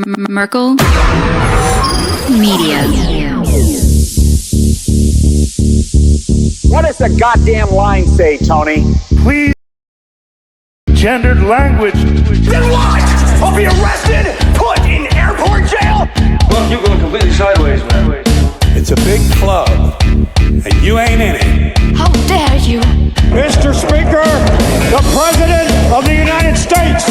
Merkel Media. What does the goddamn line say, Tony? Please. Gendered language. Then what? I'll be arrested, put in airport jail? Look, you're going completely sideways, man. It's a big club, and you ain't in it. How dare you? Mr. Speaker, the President of the United States.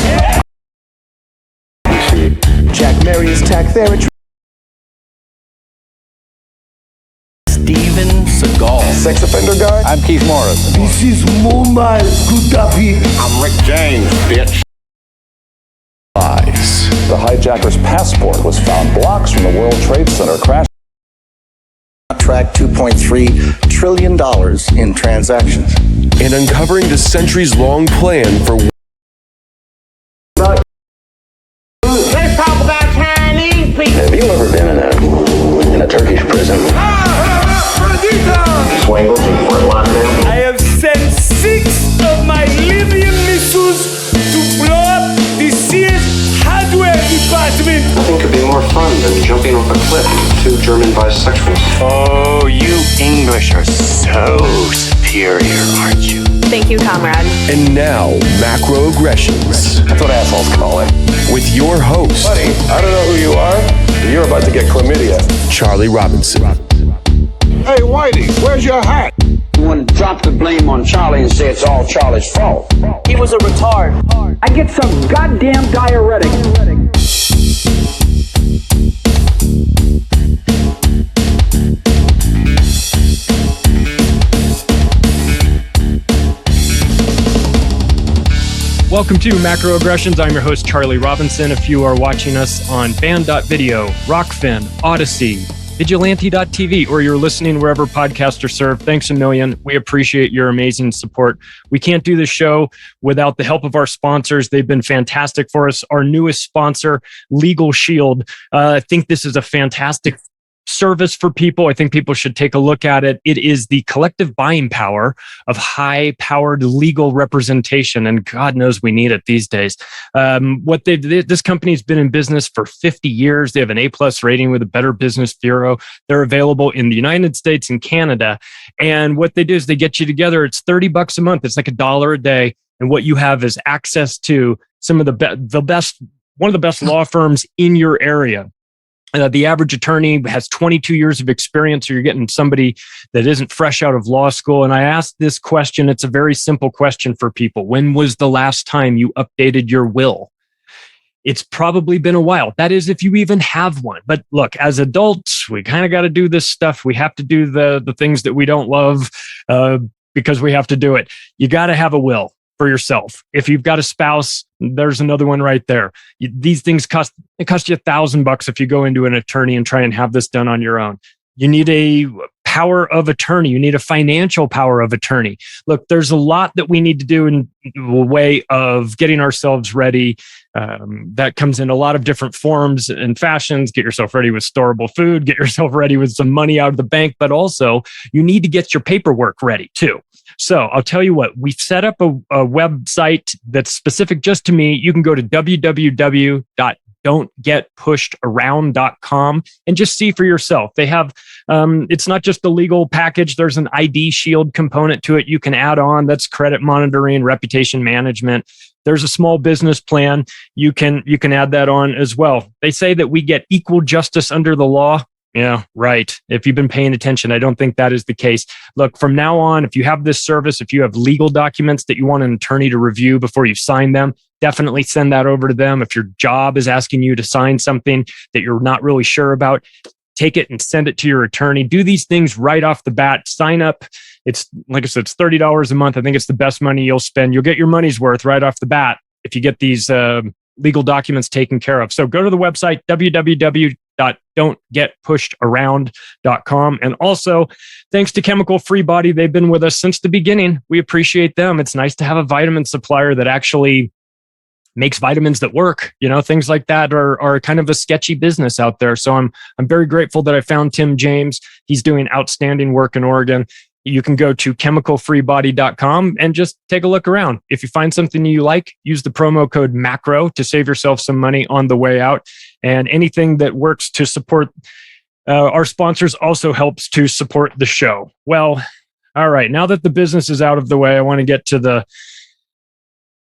Jack Marius Tack Therapy. Steven Seagal. Sex offender guy? I'm Keith Morris. This is Mumbai Kutapi. I'm Rick James, bitch. Lies. The hijacker's passport was found blocks from the World Trade Center crash. Tracked $2.3 trillion in transactions. And uncovering the centuries-long plan for... Let's talk about Chinese people. Have you ever been in a Turkish prison? Swangles and Fort Lauderdale? I have sent 6 of my Libyan missiles to blow up the Sears hardware department. Nothing could be more fun than jumping off a cliff with 2 German bisexuals. Oh, you English are so superior, aren't you? Thank you, comrade. And now, macroaggressions. That's what assholes call it. With your host, Buddy, I don't know who you are, but you're about to get chlamydia. Charlie Robinson. Hey, Whitey, where's your hat? You want to drop the blame on Charlie and say it's all Charlie's fault. He was a retard. I get some goddamn diuretic. Welcome to Macroaggressions. I'm your host, Charlie Robinson. If you are watching us on Band.video, Rockfin, Odyssey, Vigilante.tv, or you're listening wherever podcasts are served, thanks a million. We appreciate your amazing support. We can't do this show without the help of our sponsors. They've been fantastic for us. Our newest sponsor, Legal Shield. I think this is a fantastic service for people. I think people should take a look at it. It is the collective buying power of high-powered legal representation, and God knows we need it these days. This company's been in business for 50 years. They have an A+ rating with the Better Business Bureau. They're available in the United States and Canada. And what they do is they get you together. It's $30 a month. It's like $1 a day. And what you have is access to some of one of the best law firms in your area. The average attorney has 22 years of experience, so you're getting somebody that isn't fresh out of law school. And I asked this question. It's a very simple question for people. When was the last time you updated your will? It's probably been a while. That is, if you even have one. But look, as adults, we kind of got to do this stuff. We have to do the things that we don't love because we have to do it. You got to have a will for yourself. If you've got a spouse, there's another one right there. These things cost you $1,000 if you go into an attorney and try and have this done on your own. You need a power of attorney. You need a financial power of attorney. Look, there's a lot that we need to do in the way of getting ourselves ready. That comes in a lot of different forms and fashions. Get yourself ready with storable food. Get yourself ready with some money out of the bank. But also, you need to get your paperwork ready too. So I'll tell you what, we've set up a website that's specific just to me. You can go to www.don'tgetpushedaround.com and just see for yourself. They have, it's not just the legal package. There's an ID Shield component to it you can add on. That's credit monitoring, reputation management. There's a small business plan. You can add that on as well. They say that we get equal justice under the law. Yeah, right. If you've been paying attention, I don't think that is the case. Look, from now on, if you have this service, if you have legal documents that you want an attorney to review before you sign them, definitely send that over to them. If your job is asking you to sign something that you're not really sure about, take it and send it to your attorney. Do these things right off the bat. Sign up. It's, like I said, it's $30 a month. I think it's the best money you'll spend. You'll get your money's worth right off the bat if you get these legal documents taken care of. So go to the website, www.don'tgetpushedaround.com. And also, thanks to Chemical Free Body, they've been with us since the beginning. We appreciate them. It's nice to have a vitamin supplier that actually makes vitamins that work. You know, things like that are kind of a sketchy business out there. So I'm very grateful that I found Tim James. He's doing outstanding work in Oregon. You can go to chemicalfreebody.com and just take a look around. If you find something you like, use the promo code MACRO to save yourself some money on the way out. And anything that works to support our sponsors also helps to support the show. Well, all right. Now that the business is out of the way, I want to get to the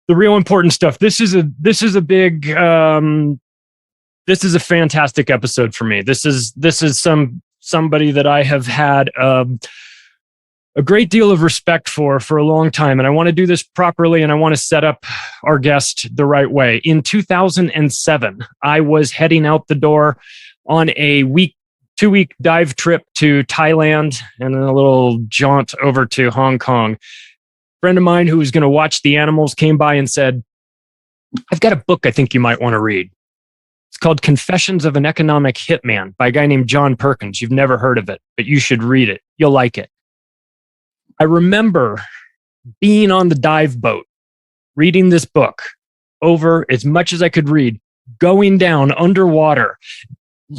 real important stuff. This is a big, this is a fantastic episode for me. This is somebody that I have had a great deal of respect for a long time. And I want to do this properly, and I want to set up our guest the right way. In 2007, I was heading out the door on a 2-week dive trip to Thailand and then a little jaunt over to Hong Kong. A friend of mine who was going to watch the animals came by and said, I've got a book I think you might want to read. It's called Confessions of an Economic Hitman by a guy named John Perkins. You've never heard of it, but you should read it. You'll like it. I remember being on the dive boat, reading this book over as much as I could read, going down underwater,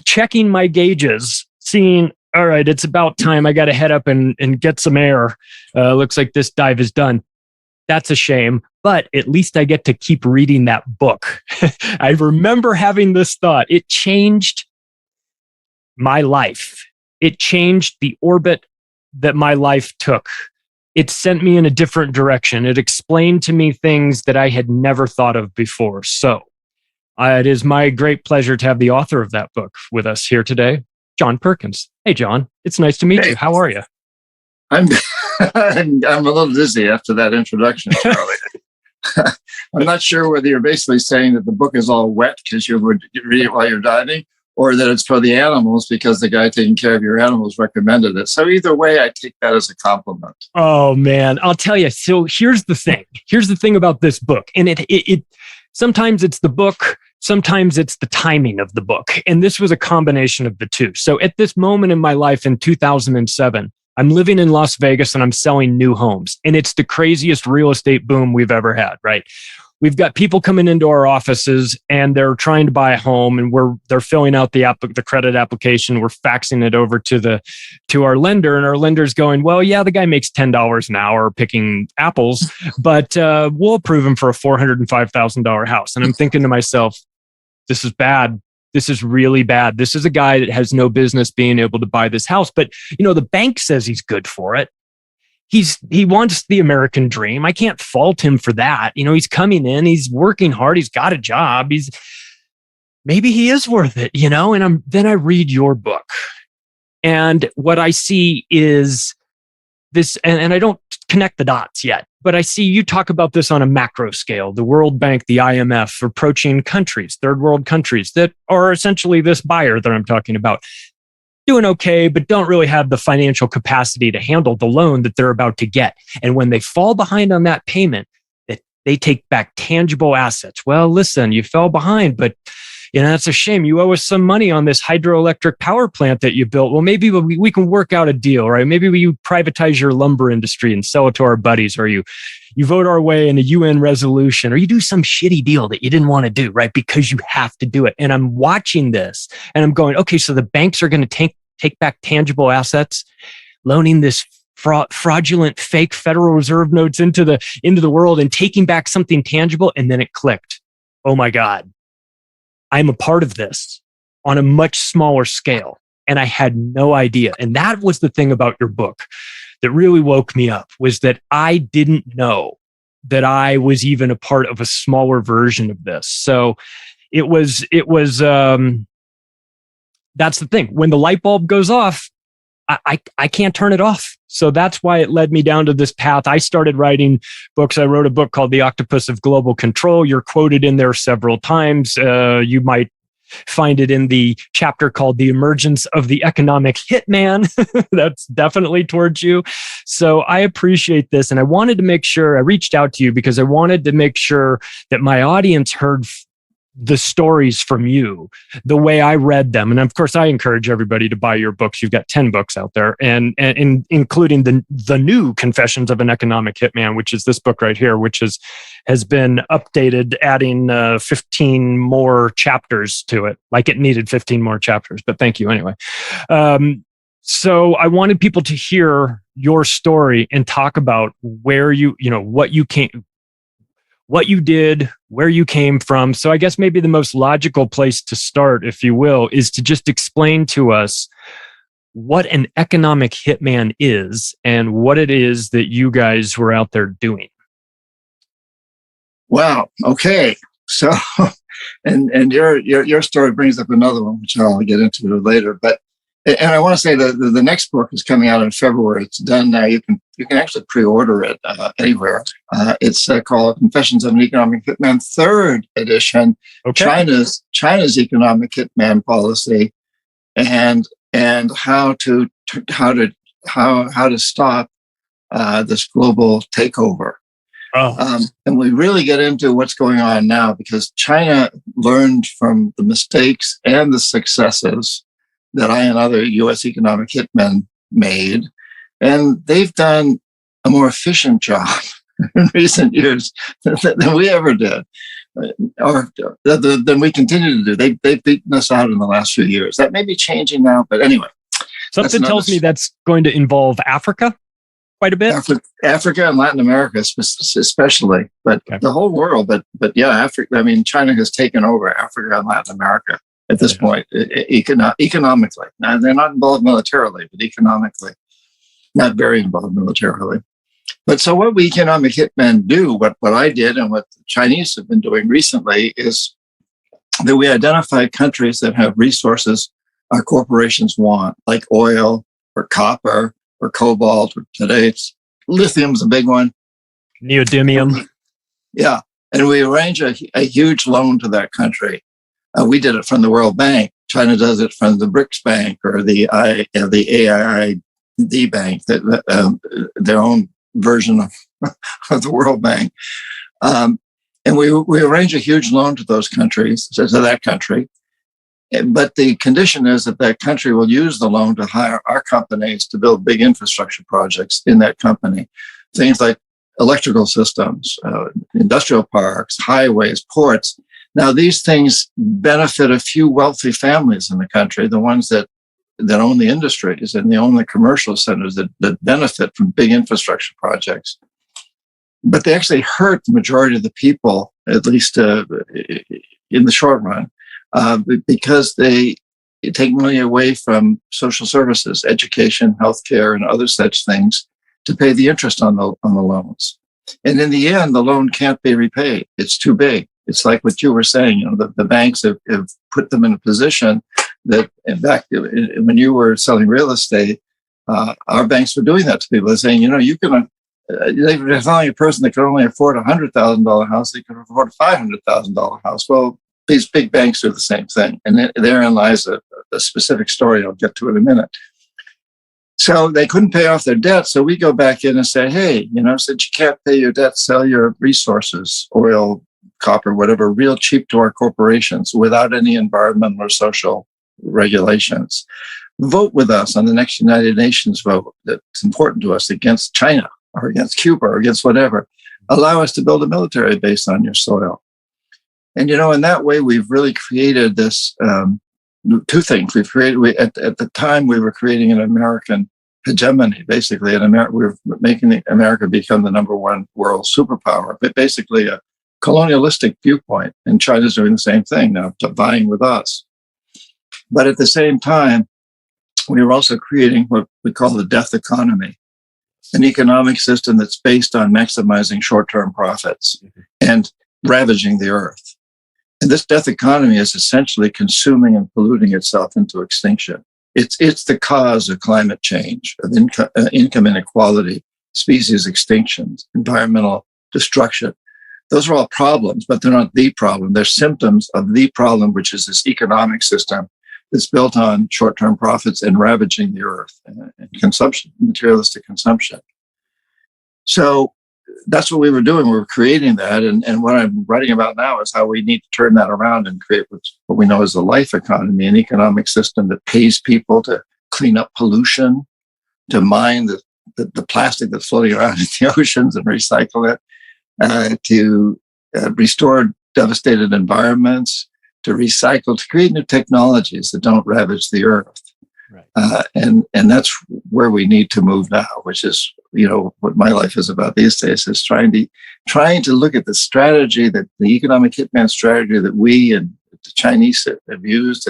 checking my gauges, seeing, all right, it's about time. I got to head up and get some air. Looks like this dive is done. That's a shame, but at least I get to keep reading that book. I remember having this thought. It changed my life. It changed the orbit that my life took. It sent me in a different direction. It explained to me things that I had never thought of before. So it is my great pleasure to have the author of that book with us here today, John Perkins. Hey, John, it's nice to meet you. How are you? I'm I'm a little dizzy after that introduction, Charlie. I'm not sure whether you're basically saying that the book is all wet because you would read it while you're diving, or that it's for the animals because the guy taking care of your animals recommended it. So either way, I take that as a compliment. Oh, man, I'll tell you. So here's the thing. Here's the thing about this book. And it sometimes it's the book, sometimes it's the timing of the book. And this was a combination of the two. So at this moment in my life in 2007, I'm living in Las Vegas and I'm selling new homes. And it's the craziest real estate boom we've ever had, right? We've got people coming into our offices and they're trying to buy a home, and they're filling out the credit application. We're faxing it over to our lender, and our lender's going, well, yeah, the guy makes $10 an hour picking apples, but we'll approve him for a $405,000 house. And I'm thinking to myself, this is bad. This is really bad. This is a guy that has no business being able to buy this house. But, the bank says he's good for it. He wants the American dream. I can't fault him for that. He's coming in, he's working hard, he's got a job. Maybe he is worth it, and then I read your book. And what I see is this, and I don't connect the dots yet, but I see you talk about this on a macro scale, the World Bank, the IMF, approaching countries, third world countries that are essentially this buyer that I'm talking about, doing okay, but don't really have the financial capacity to handle the loan that they're about to get. And when they fall behind on that payment, they take back tangible assets. Well, listen, you fell behind, but that's a shame. You owe us some money on this hydroelectric power plant that you built. Well, maybe we can work out a deal, right? Maybe you privatize your lumber industry and sell it to our buddies, or you vote our way in a UN resolution, or you do some shitty deal that you didn't want to do, right? Because you have to do it. And I'm watching this and I'm going, okay, so the banks are going to take back tangible assets, loaning this fraudulent fake Federal Reserve notes into the world and taking back something tangible. And then it clicked. Oh my God. I'm a part of this on a much smaller scale. And I had no idea. And that was the thing about your book that really woke me up, was that I didn't know that I was even a part of a smaller version of this. So it was that's the thing. When the light bulb goes off, I can't turn it off. So that's why it led me down to this path. I started writing books. I wrote a book called The Octopus of Global Control. You're quoted in there several times. You might find it in the chapter called The Emergence of the Economic Hitman. That's definitely towards you. So I appreciate this. And I wanted to make sure I reached out to you because I wanted to make sure that my audience heard the stories from you, the way I read them. And of course, I encourage everybody to buy your books. You've got 10 books out there, and including the new Confessions of an Economic Hitman, which is this book right here, which has been updated, adding 15 more chapters to it. Like it needed 15 more chapters, but thank you anyway. So I wanted people to hear your story and talk about where what you did, where you came from. So I guess maybe the most logical place to start, if you will, is to just explain to us what an economic hitman is and what it is that you guys were out there doing. Wow. Okay. So, and your story brings up another one, which I'll get into later. But and I want to say that the next book is coming out in February. It's done now. You can actually pre-order it anywhere. It's called Confessions of an Economic Hitman, third edition. Okay. China's economic hitman policy, and how to stop this global takeover. And we really get into what's going on now because China learned from the mistakes and the successes that I and other U.S. economic hitmen made. And they've done a more efficient job in recent years than we ever did, or than we continue to do. They've beaten us out in the last few years. That may be changing now, but anyway. Something tells me that's going to involve Africa quite a bit. Africa and Latin America especially, but the whole world. But yeah, Africa. I mean, China has taken over Africa and Latin America at this point, economically. Now, they're not involved militarily, but economically, not very involved militarily. But so what we economic hitmen do, what I did and what the Chinese have been doing recently is that we identify countries that have resources our corporations want, like oil or copper or cobalt, or today it's lithium's a big one. Neodymium. Yeah. And we arrange a huge loan to that country. We did it from the World Bank. China does it from the BRICS Bank or the AIID Bank, their own version of the World Bank. And we arrange a huge loan to those countries, to that country. But the condition is that that country will use the loan to hire our companies to build big infrastructure projects in that company. Things like electrical systems, industrial parks, highways, ports. Now, these things benefit a few wealthy families in the country, the ones that own the industries and they own the commercial centers that benefit from big infrastructure projects. But they actually hurt the majority of the people, at least in the short run, because they take money away from social services, education, healthcare, and other such things to pay the interest on the loans. And in the end, the loan can't be repaid. It's too big. It's like what you were saying, the banks have put them in a position that, in fact, when you were selling real estate, our banks were doing that to people. They're saying, you can, they're telling a person that could only afford a $100,000 house, they could afford a $500,000 house. Well, these big banks do the same thing. And therein lies a specific story. I'll get to it in a minute. So they couldn't pay off their debt. So we go back in and say, hey, since you can't pay your debt, sell your resources, oil, copper, whatever, real cheap to our corporations without any environmental or social regulations. Vote with us on the next United Nations vote that's important to us against China or against Cuba or against whatever. Allow us to build a military base on your soil. And, in that way, we've really created this two things. We've created, at the time, we were creating an American hegemony, basically. We were making America become the number one world superpower, but basically a colonialistic viewpoint. And China's doing the same thing now, vying with us. But at the same time, we were also creating what we call the death economy, an economic system that's based on maximizing short-term profits and ravaging the earth. And this death economy is essentially consuming and polluting itself into extinction. It's the cause of climate change, of income inequality, species extinctions, environmental destruction. Those are all problems, but they're not the problem. They're symptoms of the problem, which is this economic system that's built on short-term profits and ravaging the earth and consumption, materialistic consumption. So that's what we were doing. We were creating that. And what I'm writing about now is how we need to turn that around and create what we know as the life economy, an economic system that pays people to clean up pollution, to mine the plastic that's floating around in the oceans and recycle it, to restore devastated environments, to recycle, to create new technologies that don't ravage the earth. Right. And that's where we need to move now, which is, what my life is about these days, is trying to look at the strategy, that the economic hitman strategy that we and the Chinese have used,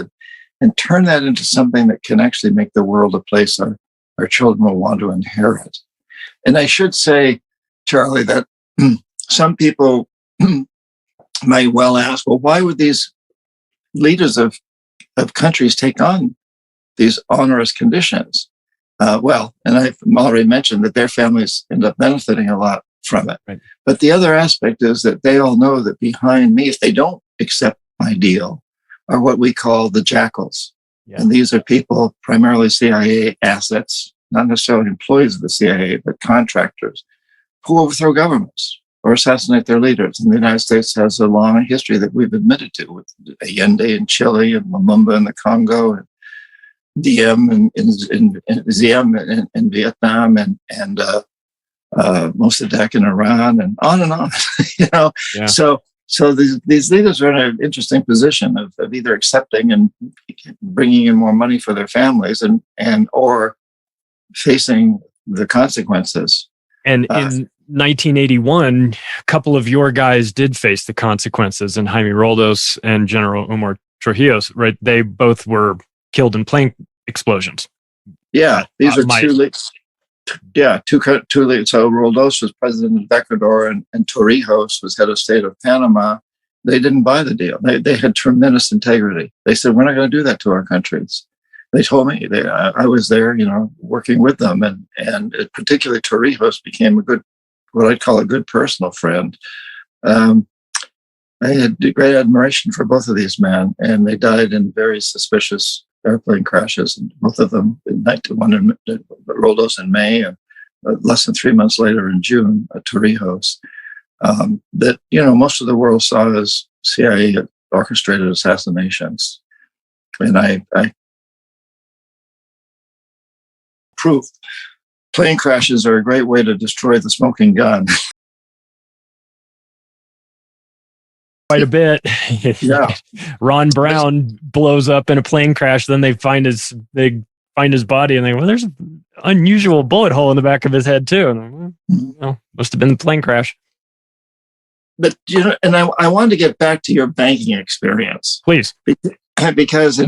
and turn that into something that can actually make the world a place our children will want to inherit. And I should say, Charlie, that some people might well ask, well, why would these leaders of countries take on these onerous conditions? And I've already mentioned that their families end up benefiting a lot from it. Right. But the other aspect is that they all know that behind me, if they don't accept my deal, are what we call the jackals. Yeah. And these are people, primarily CIA assets, not necessarily employees of the CIA, but contractors who overthrow governments or assassinate their leaders. And the United States has a long history that we've admitted to, with Allende in Chile and Lumumba in the Congo, and Diem in Vietnam, and Mossadegh in Iran, and on and on. Yeah. So these leaders are in an interesting position of either accepting and bringing in more money for their families, and or facing the consequences. And in 1981, a couple of your guys did face the consequences, and Jaime Roldos and General Omar Trujillos, right? They both were killed in plane explosions. Yeah, these are two leads. Yeah, two leads. So Roldos was president of Ecuador, and Torrijos was head of state of Panama. They didn't buy the deal. They had tremendous integrity. They said, we're not going to do that to our countries. They told me. I was there, working with them, and particularly Torrijos became what I'd call a good personal friend. I had great admiration for both of these men, and they died in very suspicious airplane crashes, and both of them, one Roldos in May, and less than 3 months later in June, Torrijos. That most of the world saw as CIA orchestrated assassinations, and I proof. Plane crashes are a great way to destroy the smoking gun. Quite a bit. Yeah. Ron Brown blows up in a plane crash. Then they find his body, and there's an unusual bullet hole in the back of his head too. And must have been the plane crash. But and I wanted to get back to your banking experience, please, because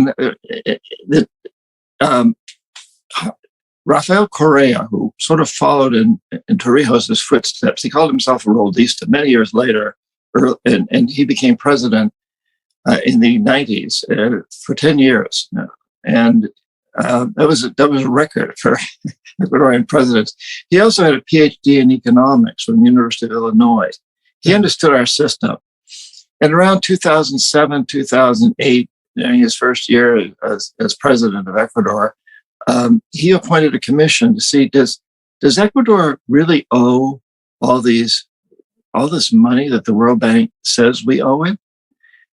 Rafael Correa, who sort of followed in Torrijos' footsteps, he called himself a Roldista many years later, and he became president in the 90s for 10 years. And that was a record for Ecuadorian presidents. He also had a PhD in economics from the University of Illinois. He understood our system. And around 2007, 2008, during his first year as president of Ecuador, he appointed a commission to see, does Ecuador really owe all this money that the World Bank says we owe it?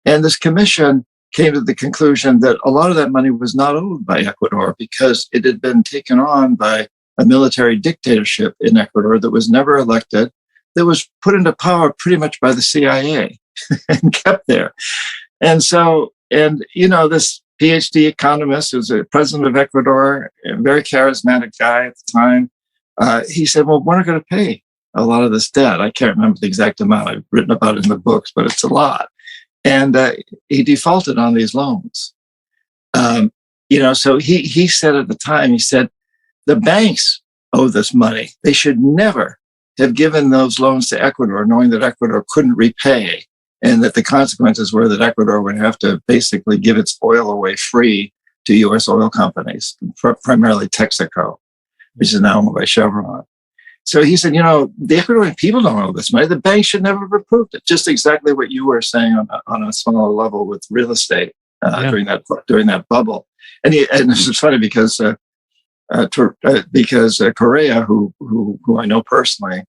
And this commission came to the conclusion that a lot of that money was not owed by Ecuador because it had been taken on by a military dictatorship in Ecuador that was never elected, that was put into power pretty much by the CIA and kept there. And so, this PhD economist who's a president of Ecuador, a very charismatic guy at the time, he said, well, we're not going to pay a lot of this debt. I can't remember the exact amount. I've written about it in the books, but it's a lot. And he defaulted on these loans. So he said at the time, he said, the banks owe this money. They should never have given those loans to Ecuador, knowing that Ecuador couldn't repay, and that the consequences were that Ecuador would have to basically give its oil away free to U.S. oil companies, primarily Texaco, which is now owned by Chevron. So he said, the Ecuadorian people don't owe this money. The bank should never have approved it. Just exactly what you were saying on a smaller level with real estate during that bubble. And this is funny because Correa, who I know personally,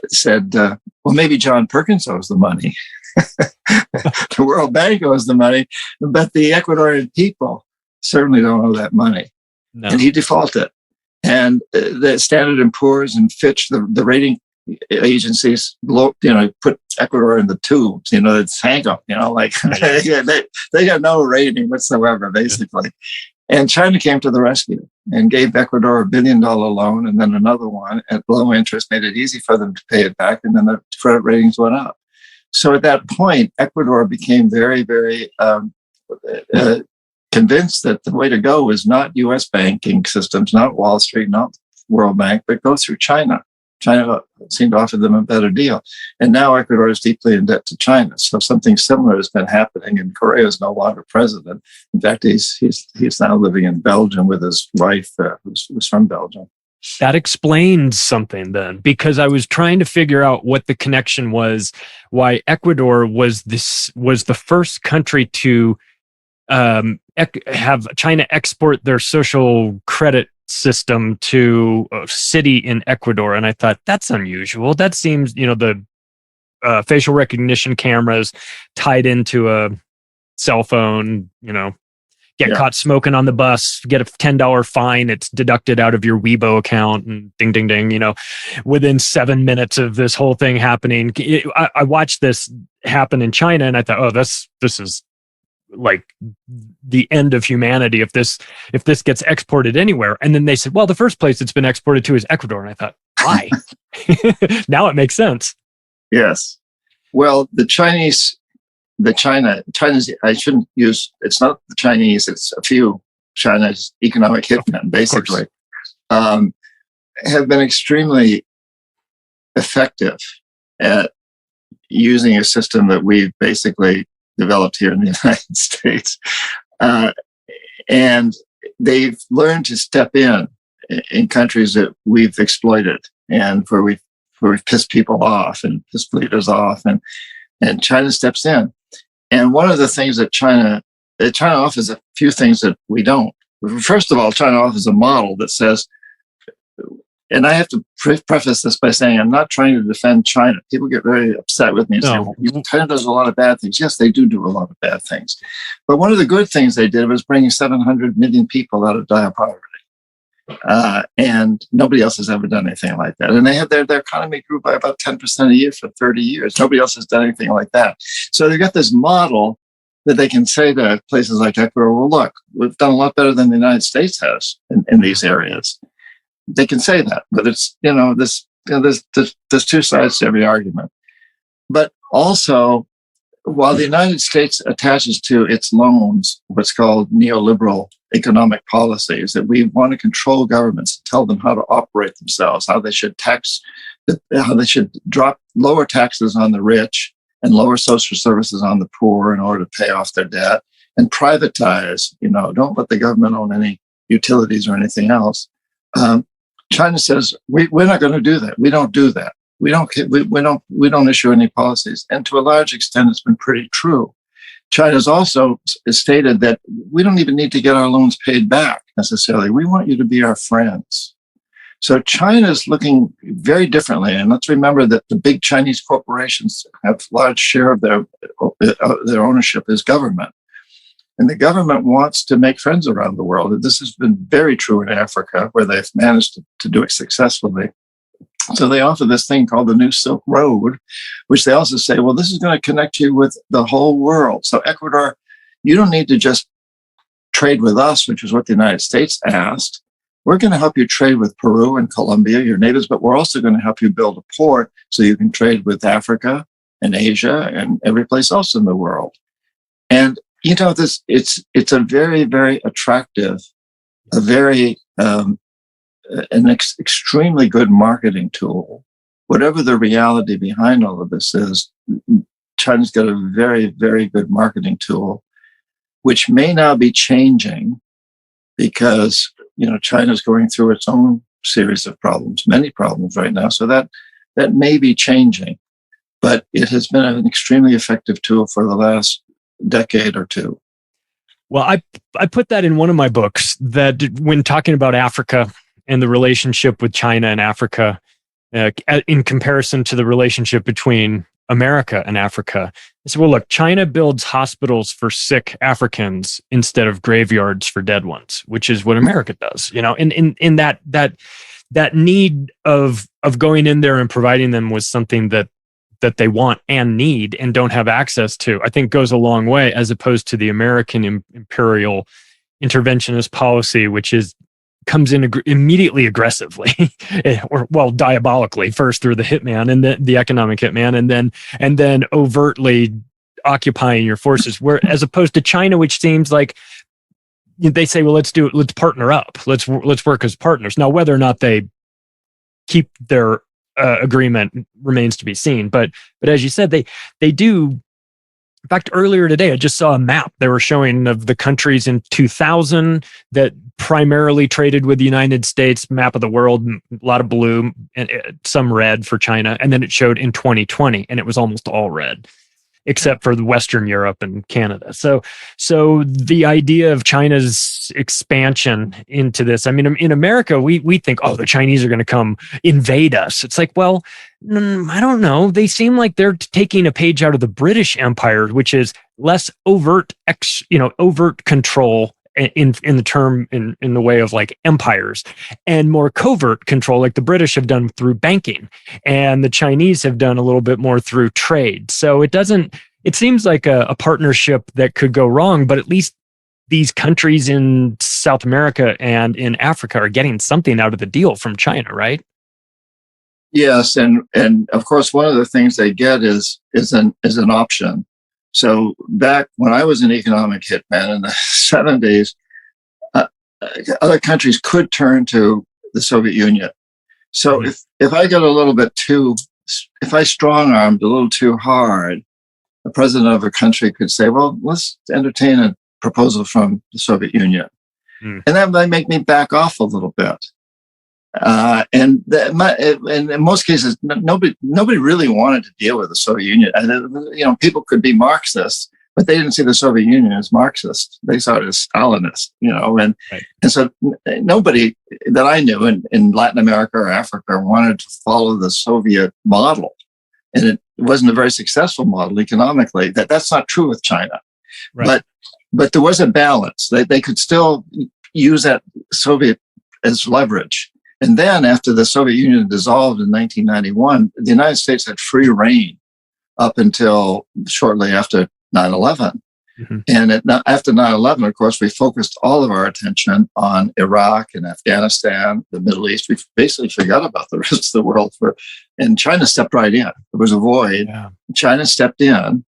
said, well, maybe John Perkins owes the money. The World Bank owes the money, but the Ecuadorian people certainly don't owe that money. No. And he defaulted. And the Standard & Poor's and Fitch, the rating agencies, put Ecuador in the tubes, thank them, they got no rating whatsoever, basically. And China came to the rescue and gave Ecuador $1 billion loan and then another one at low interest, made it easy for them to pay it back, and then the credit ratings went up. So at that point, Ecuador became very, very convinced that the way to go is not U.S. banking systems, not Wall Street, not World Bank, but go through China. China seemed to offer them a better deal. And now Ecuador is deeply in debt to China. So something similar has been happening, and Correa is no longer president. In fact, he's now living in Belgium with his wife, who's from Belgium. That explains something then, because I was trying to figure out what the connection was, why Ecuador was the first country to have China export their social credit system to a city in Ecuador. And I thought, that's unusual. That seems, the facial recognition cameras tied into a cell phone, get caught smoking on the bus, get a $10 fine, it's deducted out of your Weibo account, and ding, ding, ding, within 7 minutes of this whole thing happening. I watched this happen in China, and I thought, oh, this is like the end of humanity if this gets exported anywhere. And then they said, well, the first place it's been exported to is Ecuador. And I thought, why? Now it makes sense. Yes. Well, China's, I shouldn't use, it's not the Chinese, it's a few China's economic hitmen, basically, have been extremely effective at using a system that we've basically developed here in the United States. And they've learned to step in countries that we've exploited and where we've pissed people off and pissed leaders off, and China steps in. And one of the things that China offers a few things that we don't. First of all, China offers a model that says, and I have to preface this by saying I'm not trying to defend China. People get very upset with me and say, well, China does a lot of bad things. Yes, they do a lot of bad things. But one of the good things they did was bringing 700 million people out of dire poverty. And nobody else has ever done anything like that. And they had their economy grew by about 10% a year for 30 years. Nobody else has done anything like that. So they've got this model that they can say to places like Ecuador, well, look, we've done a lot better than the United States has in these areas. They can say that, but it's, there's two sides to every argument. But also, while the United States attaches to its loans what's called neoliberal economic policies, that we want to control governments, tell them how to operate themselves, how they should drop lower taxes on the rich and lower social services on the poor in order to pay off their debt, and privatize, don't let the government own any utilities or anything else. China says, we're not going to do that. We don't do that. We don't issue any policies. And to a large extent, it's been pretty true. China's also stated that we don't even need to get our loans paid back necessarily. We want you to be our friends. So China's looking very differently. And let's remember that the big Chinese corporations have a large share of their ownership as government. And the government wants to make friends around the world. And this has been very true in Africa, where they've managed to do it successfully. So they offer this thing called the New Silk Road, which they also say, well, this is going to connect you with the whole world. So Ecuador, you don't need to just trade with us, which is what the United States asked. We're going to help you trade with Peru and Colombia, your neighbors, but we're also going to help you build a port so you can trade with Africa and Asia and every place else in the world. And it's a very, very attractive, extremely good marketing tool. Whatever the reality behind all of this is, China's got a very, very good marketing tool, which may now be changing because, China's going through its own series of problems, many problems right now. So that may be changing, but it has been an extremely effective tool for the last decade or two. Well, I put that in one of my books, that when talking about Africa and the relationship with China and Africa, in comparison to the relationship between America and Africa, I said, well, look, China builds hospitals for sick Africans instead of graveyards for dead ones, which is what America does. In that need of going in there and providing them with something that they want and need and don't have access to, I think goes a long way, as opposed to the American imperial, interventionist policy, which comes in immediately aggressively, or diabolically, first through the hitman and the economic hitman, and then overtly occupying your forces. Where as opposed to China, which seems like they say, well, let's partner up, let's work as partners. Now, whether or not they keep their agreement remains to be seen. But as you said, they do. In fact, earlier today, I just saw a map they were showing of the countries in 2000 that primarily traded with the United States, map of the world, a lot of blue and some red for China. And then it showed in 2020, and it was almost all red, except for the Western Europe and Canada. So the idea of China's expansion into this, I mean, in America, we think, oh, the Chinese are going to come invade us. It's like, well, I don't know. They seem like they're taking a page out of the British Empire, which is less overt control in the way of like empires, and more covert control, like the British have done through banking, and the Chinese have done a little bit more through trade. So it seems like a partnership that could go wrong, but at least these countries in South America and in Africa are getting something out of the deal from China, right? Yes, and of course, one of the things they get is an option. So back when I was an economic hitman in the 70s, other countries could turn to the Soviet Union. So if I get if I strong-armed a little too hard, the president of a country could say, well, let's entertain a proposal from the Soviet Union. And that might make me back off a little bit. And in most cases, nobody really wanted to deal with the Soviet Union. And, people could be Marxists, but they didn't see the Soviet Union as Marxist. They saw it as Stalinist, and so nobody that I knew in Latin America or Africa wanted to follow the Soviet model. And it wasn't a very successful model economically. That's not true with China. Right. But there was a balance. They could still use that Soviet as leverage. And then after the Soviet Union dissolved in 1991, the United States had free reign up until shortly after 9/11. And after 9/11, of course, we focused all of our attention on Iraq and Afghanistan, the Middle East. We basically forgot about the rest of the world. And China stepped right in. There was a void. Yeah. China stepped in.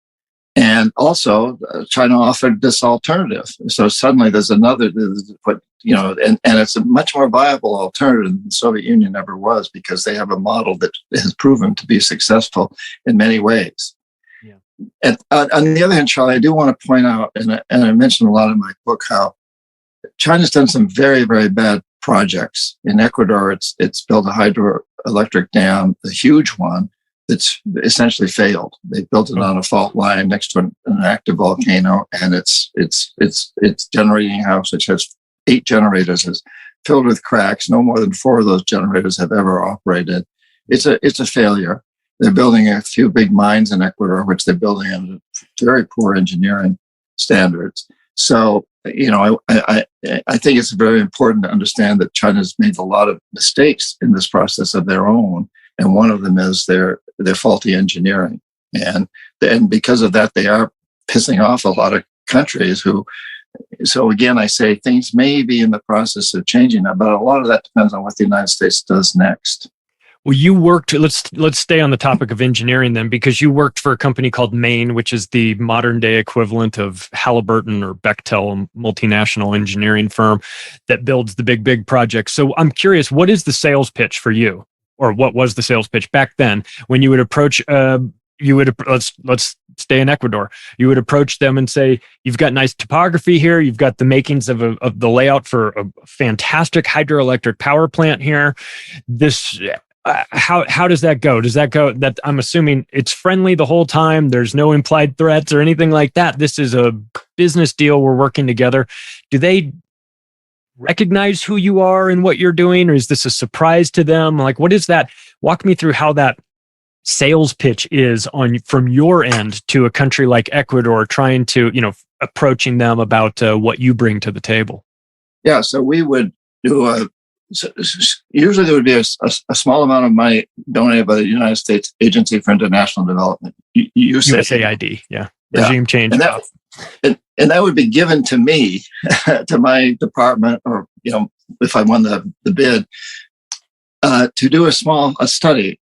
And also, China offered this alternative. So suddenly there's another, and it's a much more viable alternative than the Soviet Union ever was, because they have a model that has proven to be successful in many ways. Yeah. And on the other hand, Charlie, I do want to point out, and I mentioned a lot in my book, how China's done some very, very bad projects. In Ecuador, it's built a hydroelectric dam, a huge one, that's essentially failed. They built it on a fault line next to an active volcano, and it's generating a house which has 8 generators, is filled with cracks. No more than 4 of those generators have ever operated. It's a failure. They're building a few big mines in Ecuador, which they're building under very poor engineering standards. So, I think it's very important to understand that China's made a lot of mistakes in this process of their own. And one of them is their faulty engineering. And because of that, they are pissing off a lot of countries so again, I say things may be in the process of changing, but a lot of that depends on what the United States does next. Well, you worked, let's stay on the topic of engineering then, because you worked for a company called Maine, which is the modern day equivalent of Halliburton or Bechtel, a multinational engineering firm that builds the big projects. So I'm curious, what is the sales pitch for you? Or what was the sales pitch back then when you would approach, let's stay in Ecuador. You would approach them and say, you've got nice topography here. You've got the makings of the layout for a fantastic hydroelectric power plant here. How does that go? Does that go that I'm assuming it's friendly the whole time? There's no implied threats or anything like that. This is a business deal. We're working together. Do they recognize who you are and what you're doing, or is this a surprise to them? Like, what is that? Walk me through how that sales pitch is from your end to a country like Ecuador, trying to, approaching them about what you bring to the table. Yeah. So we would do usually there would be a small amount of money donated by the United States Agency for International Development, USAID. Yeah. Regime change. and that would be given to me, to my department, or if I won the bid, to do a study,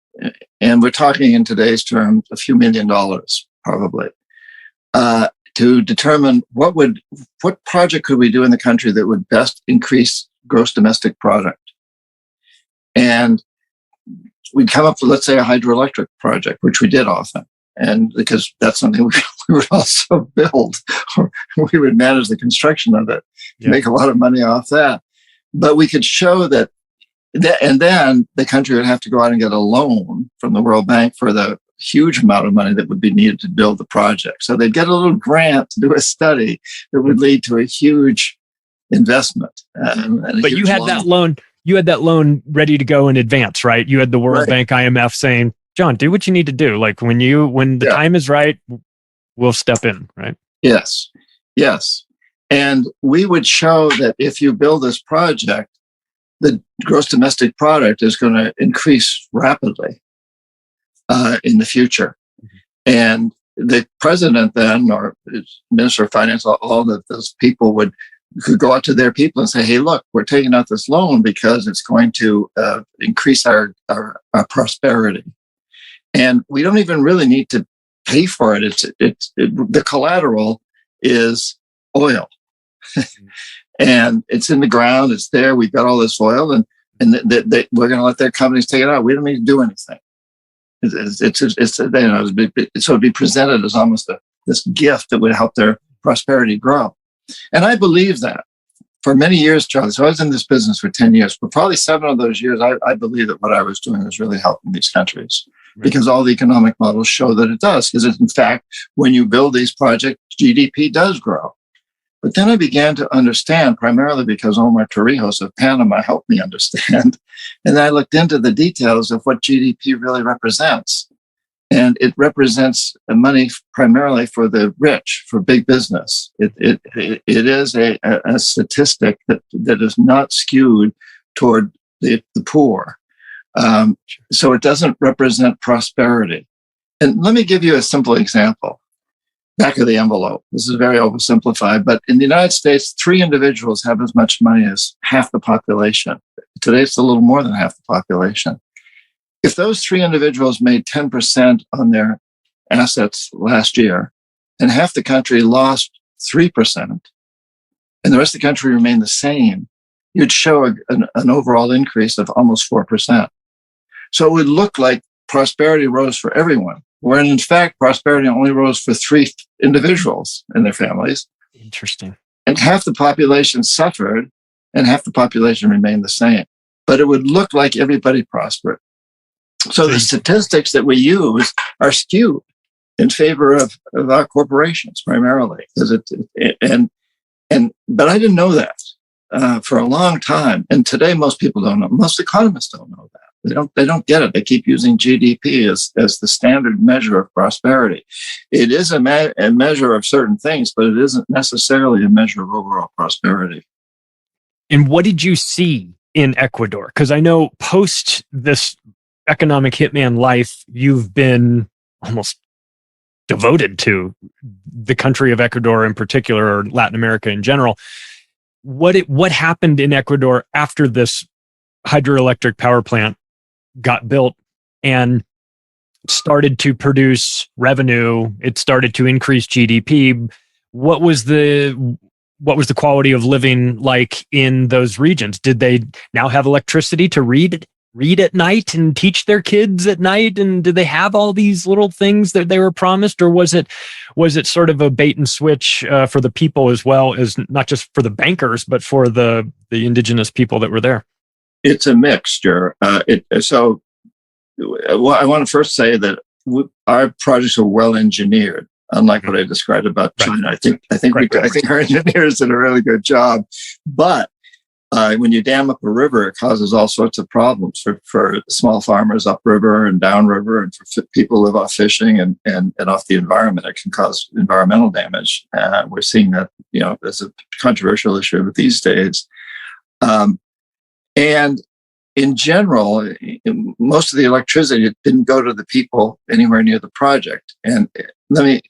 and we're talking in today's terms a few $1 million probably, to determine what project could we do in the country that would best increase gross domestic product, and we'd come up with, let's say, a hydroelectric project, which we did often. And because that's something we would also build, or we would manage the construction of it, make a lot of money off that. But we could show that, and then the country would have to go out and get a loan from the World Bank for the huge amount of money that would be needed to build the project. So they'd get a little grant to do a study that would lead to a huge investment. But you had that loan. You had that loan ready to go in advance, right? You had the World Bank, IMF saying, John, do what you need to do. Like when the time is right, we'll step in, right? Yes. And we would show that if you build this project, the gross domestic product is going to increase rapidly in the future. And the president then, or Minister of Finance, all of those people could go out to their people and say, hey, look, we're taking out this loan because it's going to increase our prosperity. And we don't even really need to pay for it. The collateral is oil. And it's in the ground. It's there. We've got all this oil, and we're going to let their companies take it out. We don't need to do anything. So it'd be presented as almost this gift that would help their prosperity grow. And I believe that for many years, Charlie. So I was in this business for 10 years, but probably 7 of those years, I believe that what I was doing was really helping these countries, because all the economic models show that it does. Because in fact, when you build these projects, GDP does grow. But then I began to understand, primarily because Omar Torrijos of Panama helped me understand. And I looked into the details of what GDP really represents. And it represents money primarily for the rich, for big business. It is a statistic that is not skewed toward the poor. So it doesn't represent prosperity. And let me give you a simple example. Back of the envelope. This is very oversimplified, but in the United States, 3 individuals have as much money as half the population. Today, it's a little more than half the population. If those 3 individuals made 10% on their assets last year, and half the country lost 3%, and the rest of the country remained the same, you'd show an overall increase of almost 4%. So it would look like prosperity rose for everyone, when in fact, prosperity only rose for 3 individuals and their families. Interesting. And half the population suffered, and half the population remained the same. But it would look like everybody prospered. So the statistics that we use are skewed in favor of our corporations primarily. But I didn't know that for a long time. And today, most people don't know. Most economists don't know that. They don't get it. They keep using GDP as the standard measure of prosperity. It is a measure of certain things, but it isn't necessarily a measure of overall prosperity. And what did you see in Ecuador? Because I know post this economic hitman life, you've been almost devoted to the country of Ecuador in particular, or Latin America in general. What happened in Ecuador after this hydroelectric power plant got built and started to produce revenue? It started to increase GDP. What was the quality of living like in those regions? Did they now have electricity to read at night and teach their kids at night? And did they have all these little things that they were promised? Or was it sort of a bait and switch for the people, as well as not just for the bankers, but for the indigenous people that were there? It's a mixture. I want to first say that our projects are well engineered, unlike what I described about China. I think our engineers did a really good job. But when you dam up a river, it causes all sorts of problems for small farmers upriver and downriver, and for people who live off fishing and off the environment. It can cause environmental damage. We're seeing that, as a controversial issue these days. And in general, most of the electricity didn't go to the people anywhere near the project. And let me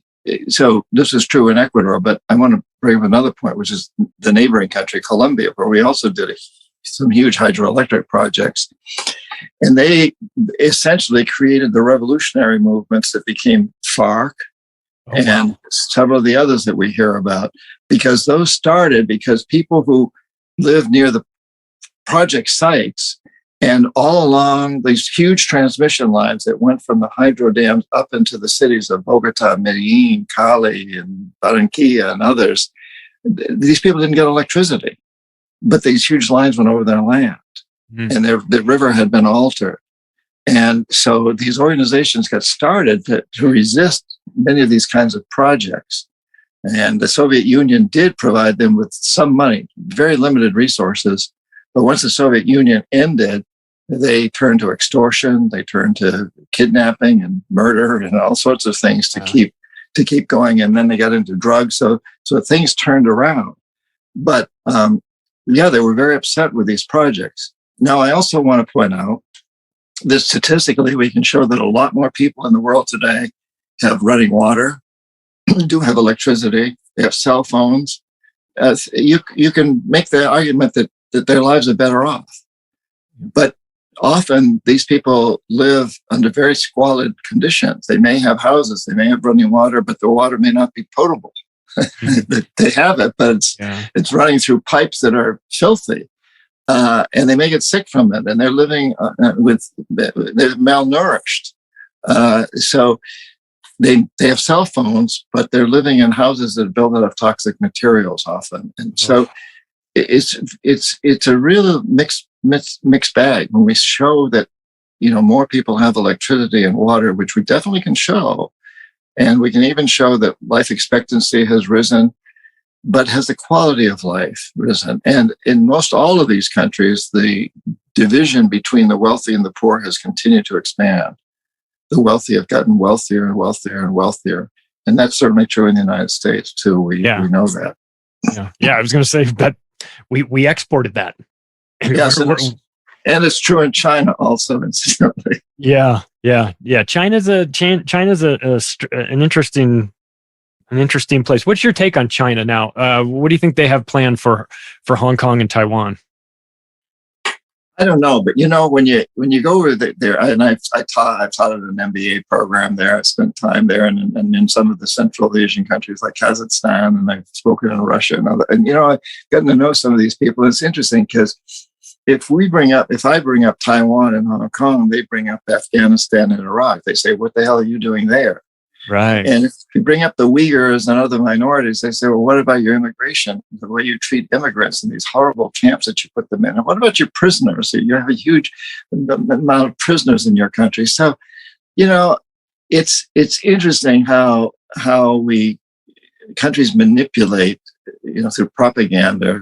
So this is true in Ecuador, but I want to bring up another point, which is the neighboring country, Colombia, where we also did some huge hydroelectric projects. And they essentially created the revolutionary movements that became FARC and several of the others that we hear about, because those started because people who live near the project sites and all along these huge transmission lines that went from the hydro dams up into the cities of Bogota, Medellin, Cali, and Barranquilla, and others, these people didn't get electricity, but these huge lines went over their land, and the river had been altered. And so these organizations got started to resist many of these kinds of projects. And the Soviet Union did provide them with some money, very limited resources. But once the Soviet Union ended, they turned to extortion, they turned to kidnapping and murder and all sorts of things to keep going. And then they got into drugs. So things turned around. But they were very upset with these projects. Now, I also want to point out that statistically, we can show that a lot more people in the world today have running water, do have electricity, they have cell phones. You can make the argument that their lives are better off. But often these people live under very squalid conditions. They may have houses, they may have running water, but the water may not be potable. They have it, but it's running through pipes that are filthy. And they may get sick from it, and they're living they're malnourished. So they have cell phones, but they're living in houses that are built out of toxic materials often. And so it's a real mixed bag when we show that, more people have electricity and water, which we definitely can show. And we can even show that life expectancy has risen, but has the quality of life risen? And in most all of these countries, the division between the wealthy and the poor has continued to expand. The wealthy have gotten wealthier and wealthier and wealthier. And that's certainly true in the United States, too. We know that. Yeah, I was going to say, but we exported that. Yes, and it's true in China also, incidentally. Yeah. China's an interesting place. What's your take on China now? What do you think they have planned for Hong Kong and Taiwan? I don't know, but when you go over there, and I've taught at an MBA program there. I spent time there, and in some of the Central Asian countries like Kazakhstan, and I've spoken in Russia and other. And I've gotten to know some of these people. It's interesting because if I bring up Taiwan and Hong Kong, they bring up Afghanistan and Iraq. They say, "What the hell are you doing there?" Right. And if you bring up the Uyghurs and other minorities, they say, well, what about your immigration? The way you treat immigrants in these horrible camps that you put them in. And what about your prisoners? You have a huge amount of prisoners in your country. So, it's interesting how countries manipulate, through propaganda,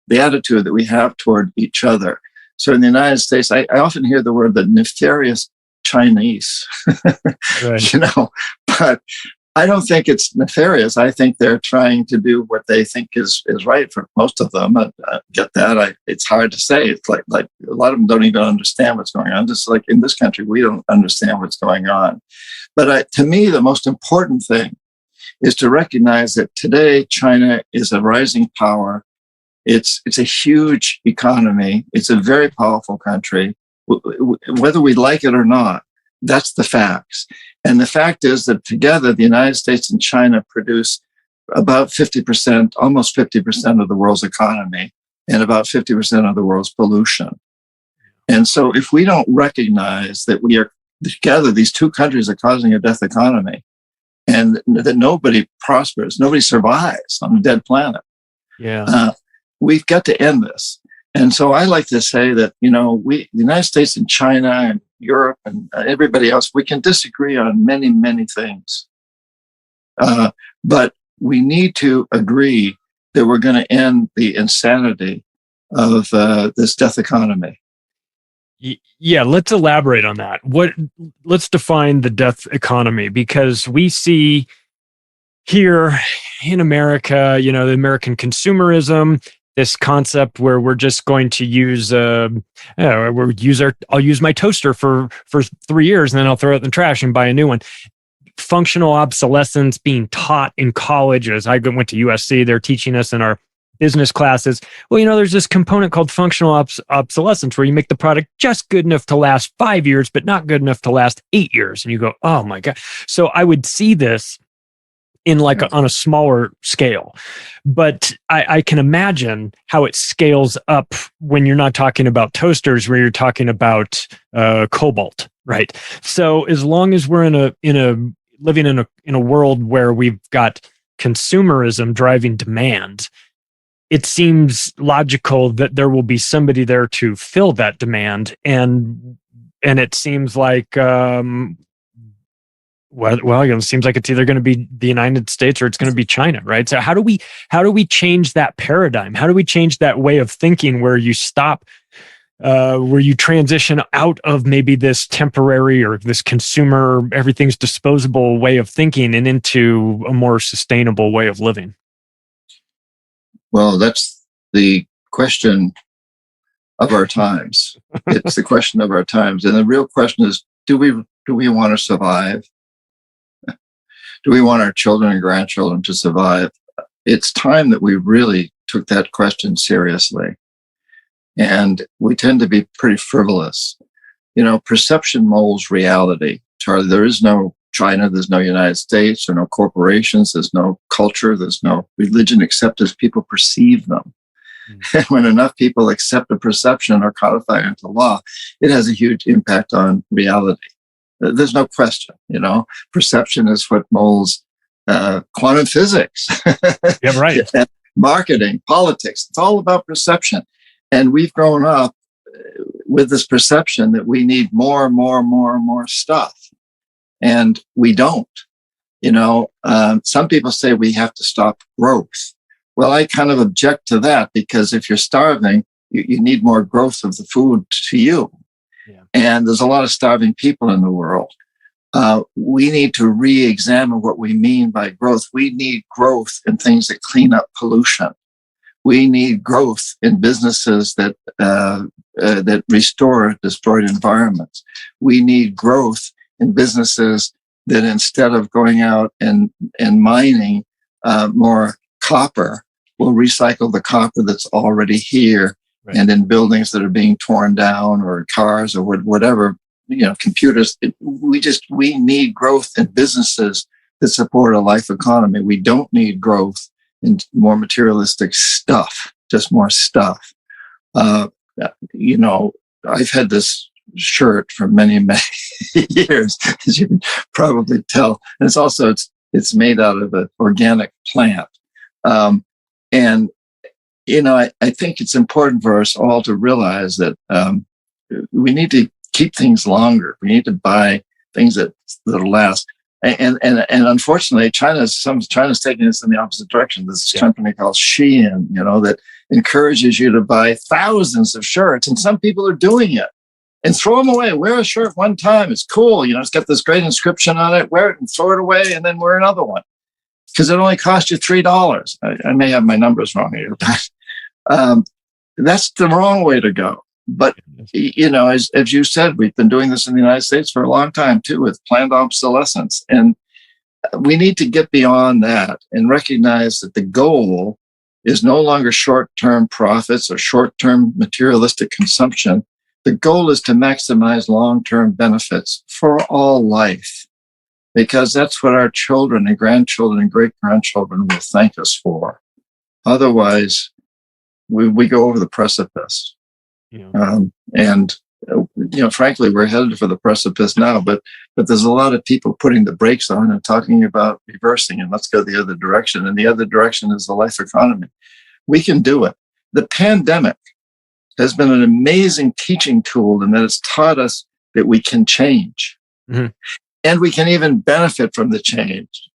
the attitude that we have toward each other. So in the United States, I often hear the word the nefarious Chinese, right. But I don't think it's nefarious. I think they're trying to do what they think is right for most of them. I get that. It's hard to say. It's like a lot of them don't even understand what's going on. Just like in this country, we don't understand what's going on. But to me, the most important thing is to recognize that today China is a rising power. It's a huge economy. It's a very powerful country. Whether we like it or not, that's the facts. And the fact is that together, the United States and China produce about 50%, almost 50% of the world's economy and about 50% of the world's pollution. And so if we don't recognize that we are together, these two countries are causing a death economy and that nobody prospers, nobody survives on a dead planet. We've got to end this. And so I like to say that, the United States and China and Europe and everybody else, we can disagree on many, many things. But we need to agree that we're going to end the insanity of this death economy. Yeah, let's elaborate on that. Let's define the death economy, because we see here in America, the American consumerism, this concept where we're just going to use I'll use my toaster for 3 years and then I'll throw it in the trash and buy a new one. functional obsolescence being taught in colleges. I went to USC. They're teaching us in our business classes. Well, there's this component called functional obsolescence where you make the product just good enough to last 5 years, but not good enough to last 8 years. And you go, oh my God. So I would see this in on a smaller scale, but I can imagine how it scales up when you're not talking about toasters, where you're talking about cobalt, right? So as long as we're living in a world where we've got consumerism driving demand, it seems logical that there will be somebody there to fill that demand, and it seems like it seems like it's either going to be the United States or it's going to be China, right? So how do we change that paradigm? How do we change that way of thinking where you stop, where you transition out of maybe this temporary or this consumer, everything's disposable way of thinking and into a more sustainable way of living? Well, that's the question of our times. It's the question of our times. And the real question is, do we want to survive? Do we want our children and grandchildren to survive? It's time that we really took that question seriously. And we tend to be pretty frivolous. Perception molds reality. Charlie, there is no China, there's no United States, there are no corporations, there's no culture, there's no religion except as people perceive them. And when enough people accept a perception or codify it into law, it has a huge impact on reality. There's no question, perception is what molds quantum physics. Yeah, right. Marketing, politics, it's all about perception. And we've grown up with this perception that we need more stuff. And we don't. Some people say we have to stop growth. Well, I kind of object to that, because if you're starving, you need more growth of the food to you. Yeah. And there's a lot of starving people in the world. We need to re-examine what we mean by growth. We need growth in things that clean up pollution. We need growth in businesses that restore destroyed environments. We need growth in businesses that, instead of going out and mining more copper, will recycle the copper that's already here. Right. And in buildings that are being torn down, or cars, or whatever, computers. We need growth in businesses that support a life economy. We don't need growth in more materialistic stuff, just more stuff. I've had this shirt for many years, as you can probably tell. And it's made out of an organic plant. I think it's important for us all to realize that we need to keep things longer. We need to buy things that'll last. And unfortunately, China's taking us in the opposite direction. There's this company called Shein, that encourages you to buy thousands of shirts, and some people are doing it. And throw them away. Wear a shirt one time. It's cool. It's got this great inscription on it. Wear it and throw it away, and then wear another one, because it only cost you $3. I may have my numbers wrong here, but that's the wrong way to go. But, as you said, we've been doing this in the United States for a long time, too, with planned obsolescence. And we need to get beyond that and recognize that the goal is no longer short-term profits or short-term materialistic consumption. The goal is to maximize long-term benefits for all life, because that's what our children and grandchildren and great-grandchildren will thank us for. Otherwise, we go over the precipice. Yeah. Frankly, we're headed for the precipice now, but there's a lot of people putting the brakes on and talking about reversing, and let's go the other direction. And the other direction is the life economy. We can do it. The pandemic has been an amazing teaching tool in that it's taught us that we can change. Mm-hmm. And we can even benefit from the change.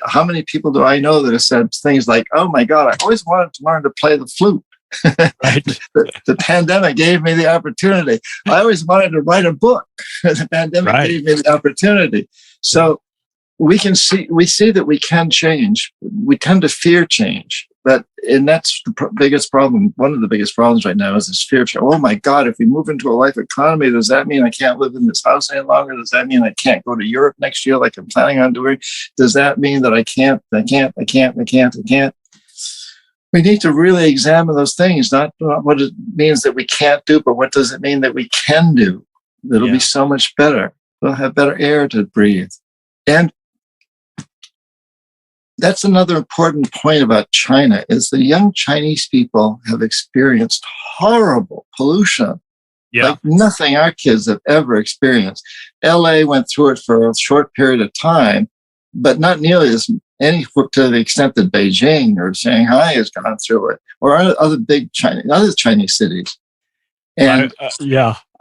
How many people do I know that have said things like, "Oh my God, I always wanted to learn to play the flute." Right. The pandemic gave me the opportunity. I always wanted to write a book. The pandemic gave me the opportunity. So we see that we can change. We tend to fear change. And that's the biggest problem. One of the biggest problems right now is this fear of, oh my God, if we move into a life economy, does that mean I can't live in this house any longer? Does that mean I can't go to Europe next year like I'm planning on doing? Does that mean that I can't? We need to really examine those things, not what it means that we can't do, but what does it mean that we can do? It'll be so much better. We'll have better air to breathe. And that's another important point about China is the young Chinese people have experienced horrible pollution, like nothing our kids have ever experienced. LA went through it for a short period of time, but not nearly to the extent that Beijing or Shanghai has gone through it, or other Chinese cities. And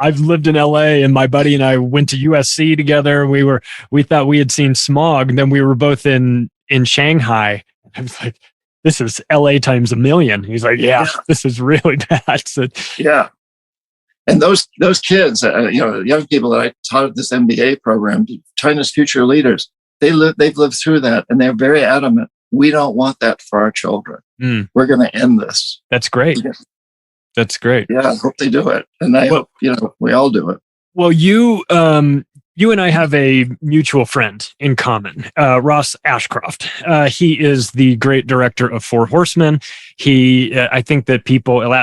I've lived in LA, and my buddy and I went to USC together. We thought we had seen smog, and then we were both in Shanghai. I was like, this is LA times a million. He's like, this is really bad. So, and those kids, young people that I taught at this MBA program, China's future leaders, they've lived through that, and they're very adamant. We don't want that for our children. We're going to end this. That's great. That's great. Yeah, I hope they do it, and I hope we all do it. Well, you and I have a mutual friend in common, Ross Ashcroft. He is the great director of Four Horsemen. I think that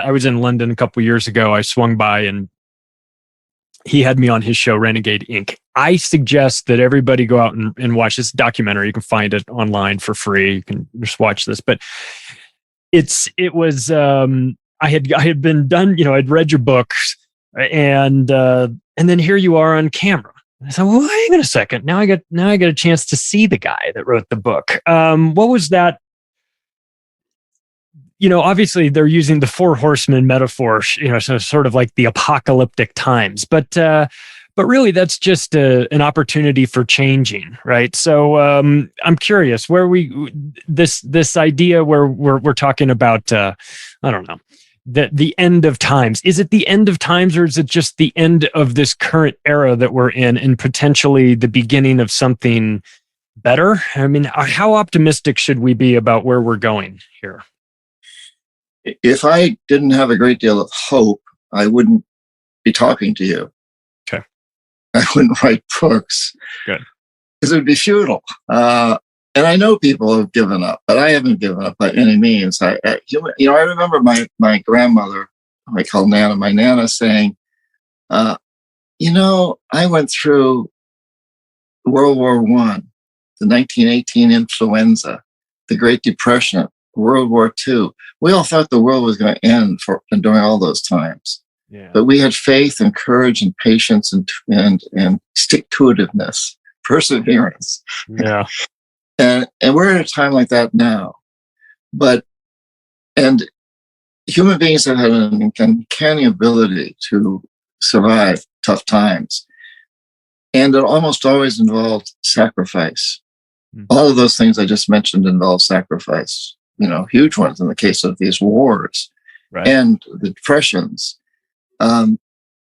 I was in London a couple years ago. I swung by and he had me on his show, Renegade Inc. I suggest that everybody go out and watch this documentary. You can find it online for free. You can just watch this, but I had been done, I'd read your books and then here you are on camera. I said, well, hang on a second. Now I got a chance to see the guy that wrote the book. What was that? Obviously they're using the Four Horsemen metaphor, so sort of like the apocalyptic times, but really that's just an opportunity for changing, right? So I'm curious where this idea where we're talking about, I don't know, the end of times. Is it the end of times, or is it just the end of this current era that we're in and potentially the beginning of something better? I mean, how optimistic should we be about where we're going here? If I didn't have a great deal of hope, I wouldn't be talking to you. Okay. I wouldn't write books. Good. Because it would be futile. And I know people have given up, but I haven't given up by any means. I remember my grandmother, I call Nana, my Nana saying, I went through World War I, the 1918 influenza, the Great Depression, World War II. We all thought the world was going to end during all those times. Yeah. But we had faith and courage and patience and stick-to-itiveness, perseverance. Yeah. And we're at a time like that now. And human beings have had an uncanny ability to survive tough times. And it almost always involved sacrifice. All of those things I just mentioned involve sacrifice, huge ones in the case of these wars, right, and the depressions.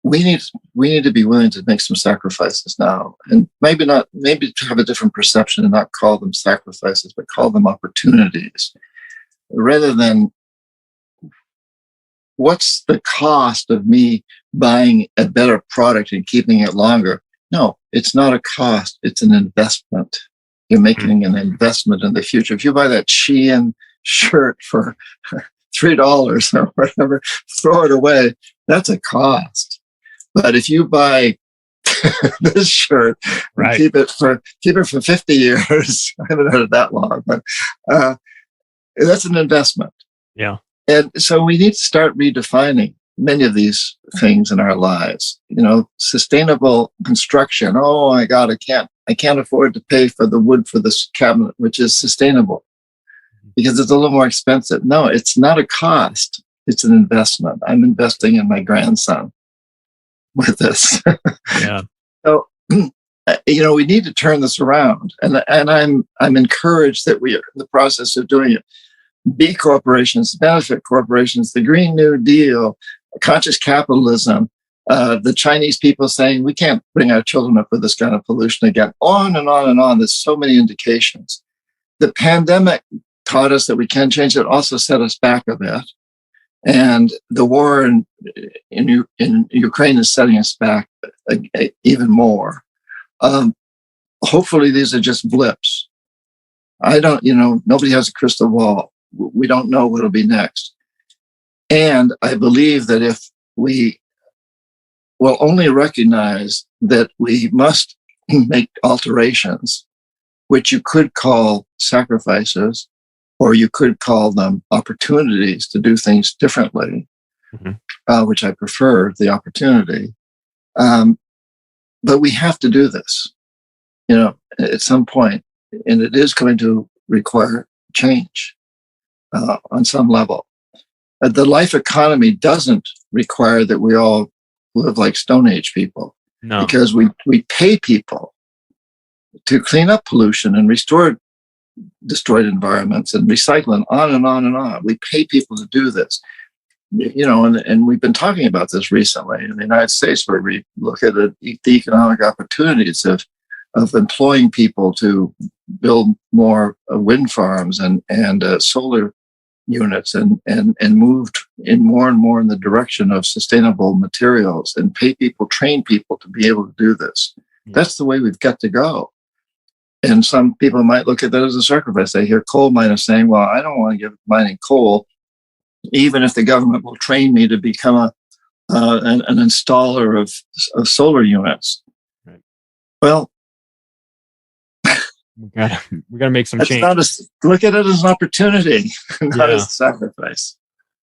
We need to be willing to make some sacrifices now, and maybe to have a different perception and not call them sacrifices, but call them opportunities, rather than what's the cost of me buying a better product and keeping it longer? No, it's not a cost. It's an investment. You're making an investment in the future. If you buy that Shein shirt for $3 or whatever, throw it away. That's a cost. But if you buy this shirt, right, keep it for 50 years, I haven't had it that long, but that's an investment. Yeah. And so we need to start redefining many of these things in our lives. Sustainable construction. Oh my God, I can't afford to pay for the wood for this cabinet, which is sustainable, because it's a little more expensive. No, it's not a cost. It's an investment. I'm investing in my grandson with this. Yeah. So, we need to turn this around. And I'm encouraged that we are in the process of doing it. B corporations, benefit corporations, the Green New Deal, conscious capitalism, the Chinese people saying we can't bring our children up with this kind of pollution again, on and on and on. There's so many indications. The pandemic taught us that we can change it, also set us back a bit. And the war in Ukraine is setting us back even more. Hopefully these are just blips. Nobody has a crystal ball. We don't know what'll be next. And I believe that if we will only recognize that we must make alterations, which you could call sacrifices, or you could call them opportunities to do things differently, which I prefer the opportunity. But we have to do this, at some point, and it is going to require change on some level. The life economy doesn't require that we all live like Stone Age people, because we pay people to clean up pollution and restore destroyed environments and recycle and on and on and on. We pay people to do this, and we've been talking about this recently in the United States, where we look at the economic opportunities of employing people to build more wind farms and solar units and moved in more and more in the direction of sustainable materials and pay people, train people to be able to do this. That's the way we've got to go. And some people might look at that as a sacrifice. They hear coal miners saying, well, I don't want to give mining coal, even if the government will train me to become an installer of solar units. Right. Well, we gotta make some change. Look at it as an opportunity, not as a sacrifice.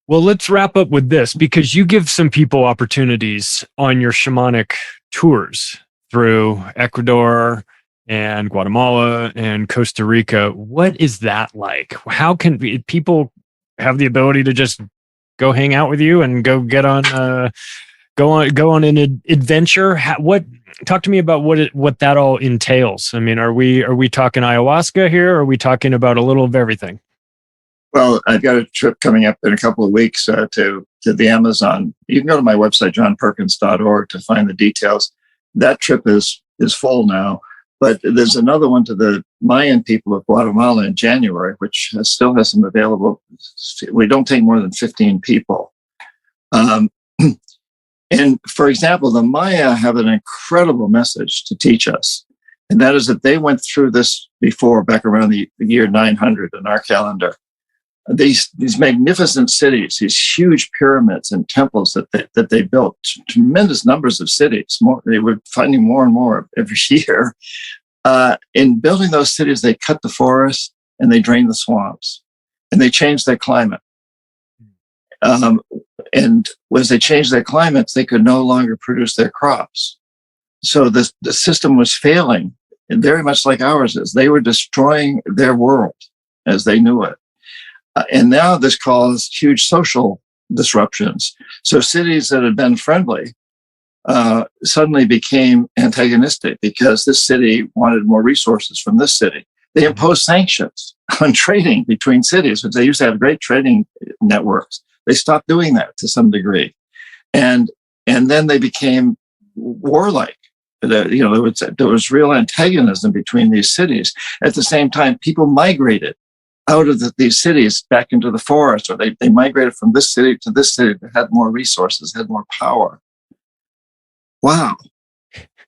Well, let's wrap up with this, because you give some people opportunities on your shamanic tours through Ecuador and Guatemala and Costa Rica. What is that like? How can people have the ability to just go hang out with you and go on an adventure? Talk to me about what that all entails. I mean, are we talking ayahuasca here? Or are we talking about a little of everything? Well, I've got a trip coming up in a couple of weeks to the Amazon. You can go to my website, johnperkins.org, to find the details. That trip is full now, but there's another one to the Mayan people of Guatemala in January, which still has some available. We don't take more than 15 people. And for example, the Maya have an incredible message to teach us. And that is that they went through this before, back around the year 900 in our calendar. These magnificent cities, these huge pyramids and temples that they built, tremendous numbers of cities. They were finding more and more every year. In building those cities, they cut the forests and they drained the swamps, and they changed their climate. And as they changed their climates, they could no longer produce their crops. So the system was failing, and very much like ours is. They were destroying their world as they knew it. And now this caused huge social disruptions. So cities that had been friendly suddenly became antagonistic because this city wanted more resources from this city. They imposed sanctions on trading between cities, which they used to have great trading networks. They stopped doing that to some degree. And then they became warlike. There was real antagonism between these cities. At the same time, people migrated out of these cities back into the forest, or they migrated from this city to this city that had more resources, had more power. Wow.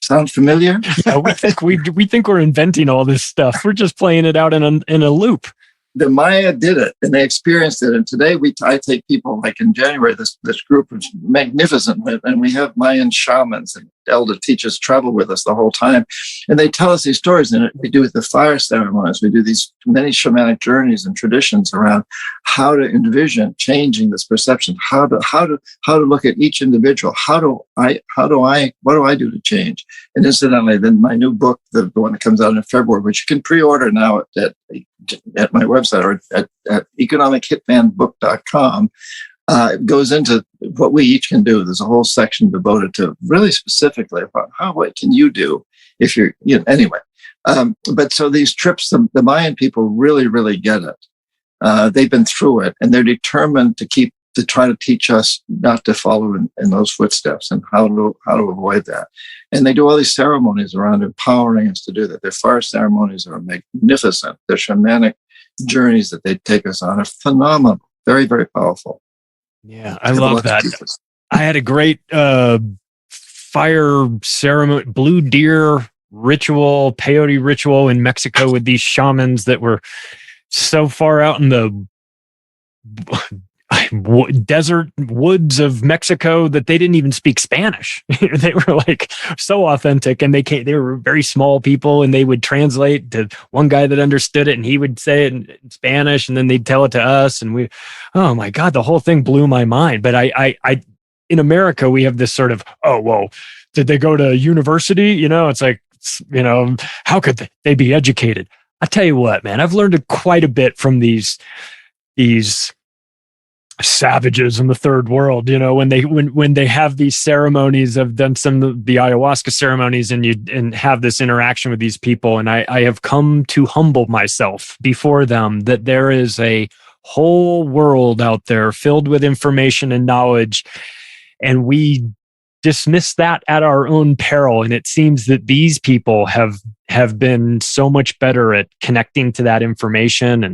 Sound familiar? Yeah, we think we're inventing all this stuff. We're just playing it out in a loop. The Maya did it, and they experienced it. And today I take people, like in January, this group is magnificent, and we have Mayan shamans and elder teachers travel with us the whole time, and they tell us these stories. And we do the fire ceremonies. We do these many shamanic journeys and traditions around how to envision changing this perception, how to look at each individual. What do I do to change? And incidentally, then my new book, the one that comes out in February, which you can pre-order now at my website or at economichitmanbook.com, goes into what we each can do. There's a whole section devoted to really specifically about what can you do if you're, anyway. But so these trips, the Mayan people really, really get it. They've been through it, and they're determined to try to teach us not to follow in those footsteps and how to avoid that. And they do all these ceremonies around empowering us to do that. Their fire ceremonies are magnificent. Their shamanic journeys that they take us on are phenomenal. Very, very powerful. Yeah, I love that. I had a great fire ceremony, blue deer ritual, peyote ritual in Mexico with these shamans that were so far out in the desert woods of Mexico that they didn't even speak Spanish. They were like so authentic, and they were very small people, and they would translate to one guy that understood it, and he would say it in Spanish, and then they'd tell it to us, and oh my God, the whole thing blew my mind. But I in America, we have this sort of, oh, well, did they go to university? It's like, how could they be educated? I tell you what, man, I've learned quite a bit from these savages in the third world, when they have these ceremonies of them, some of the ayahuasca ceremonies, and have this interaction with these people. And I have come to humble myself before them, that there is a whole world out there filled with information and knowledge. And we dismiss that at our own peril. And it seems that these people have been so much better at connecting to that information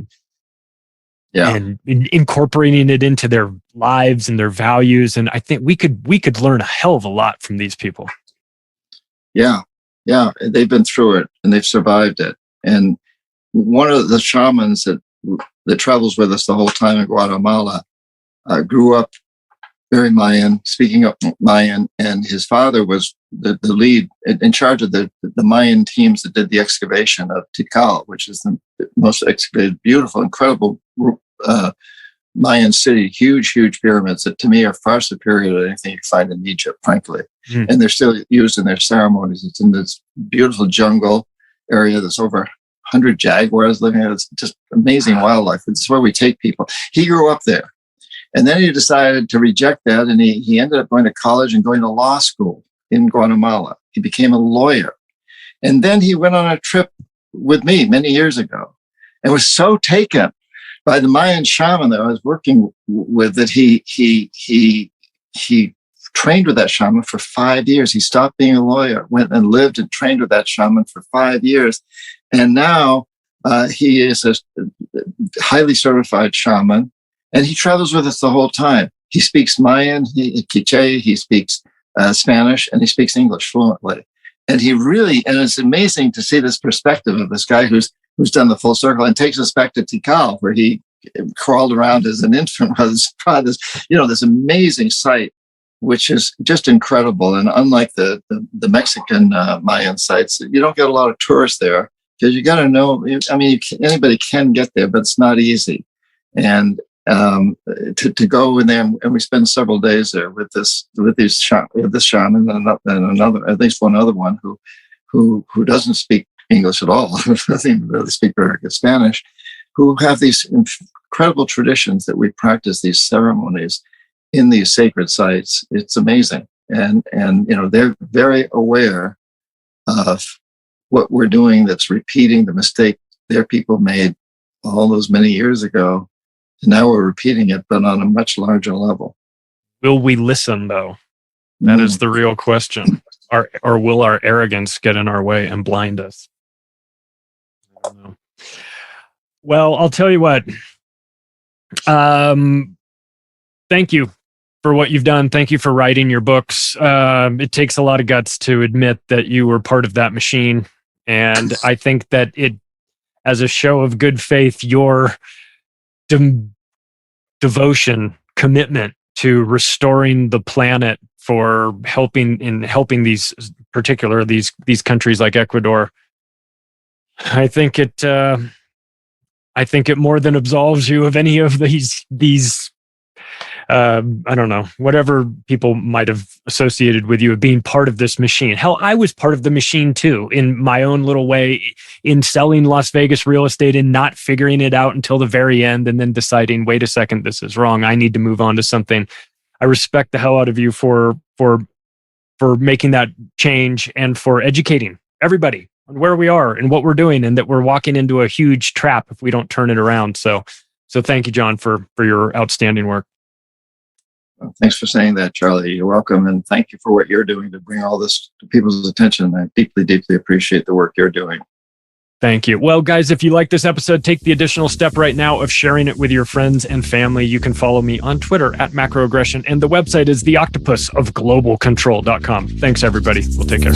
and incorporating it into their lives and their values. And I think we could learn a hell of a lot from these people. Yeah. They've been through it and they've survived it. And one of the shamans that travels with us the whole time in Guatemala grew up very Mayan, speaking up Mayan, and his father was the lead in charge of the Mayan teams that did the excavation of Tikal, which is the most excavated, beautiful, incredible Mayan city. Huge pyramids that to me are far superior to anything you find in Egypt, frankly. And they're still used in their ceremonies. It's in this beautiful jungle area. There's over 100 jaguars living there. It's just amazing wildlife. It's where we take people. He grew up there. And then he decided to reject that, and he ended up going to college and going to law school in Guatemala. He became a lawyer. And then he went on a trip with me many years ago and was so taken by the Mayan shaman that I was working with that he trained with that shaman for 5 years. He stopped being a lawyer, went and lived and trained with that shaman for 5 years. And now he is a highly certified shaman. And he travels with us the whole time. He speaks Mayan, Quiche, he speaks Spanish, and he speaks English fluently. And it's amazing to see this perspective of this guy who's done the full circle and takes us back to Tikal, where he crawled around as an infant with his fathers. This amazing site, which is just incredible. And unlike the Mexican Mayan sites, you don't get a lot of tourists there because you got to know. Anybody can get there, but it's not easy. And to go in there, and we spend several days there with this shaman and another, at least one other one who doesn't speak English at all, doesn't even really speak very good Spanish, who have these incredible traditions that we practice these ceremonies in these sacred sites. It's amazing, and they're very aware of what we're doing. That's repeating the mistake their people made all those many years ago. And now we're repeating it, but on a much larger level. Will we listen, though? That is the real question. Or will our arrogance get in our way and blind us? I don't know. Well, I'll tell you what. Thank you for what you've done. Thank you for writing your books. It takes a lot of guts to admit that you were part of that machine. And I think that as a show of good faith, your devotion, commitment to restoring the planet for helping these countries like Ecuador. I think it more than absolves you of any of these I don't know, whatever people might have associated with you of being part of this machine. Hell, I was part of the machine too, in my own little way, in selling Las Vegas real estate and not figuring it out until the very end, and then deciding, wait a second, this is wrong. I need to move on to something. I respect the hell out of you for making that change and for educating everybody on where we are and what we're doing, and that we're walking into a huge trap if we don't turn it around. So thank you, John, for your outstanding work. Well, thanks for saying that, Charlie. You're welcome. And thank you for what you're doing to bring all this to people's attention. I deeply, deeply appreciate the work you're doing. Thank you. Well, guys, if you like this episode, take the additional step right now of sharing it with your friends and family. You can follow me on Twitter at Macroaggression, and the website is theoctopusofglobalcontrol.com. Thanks, everybody. We'll take care.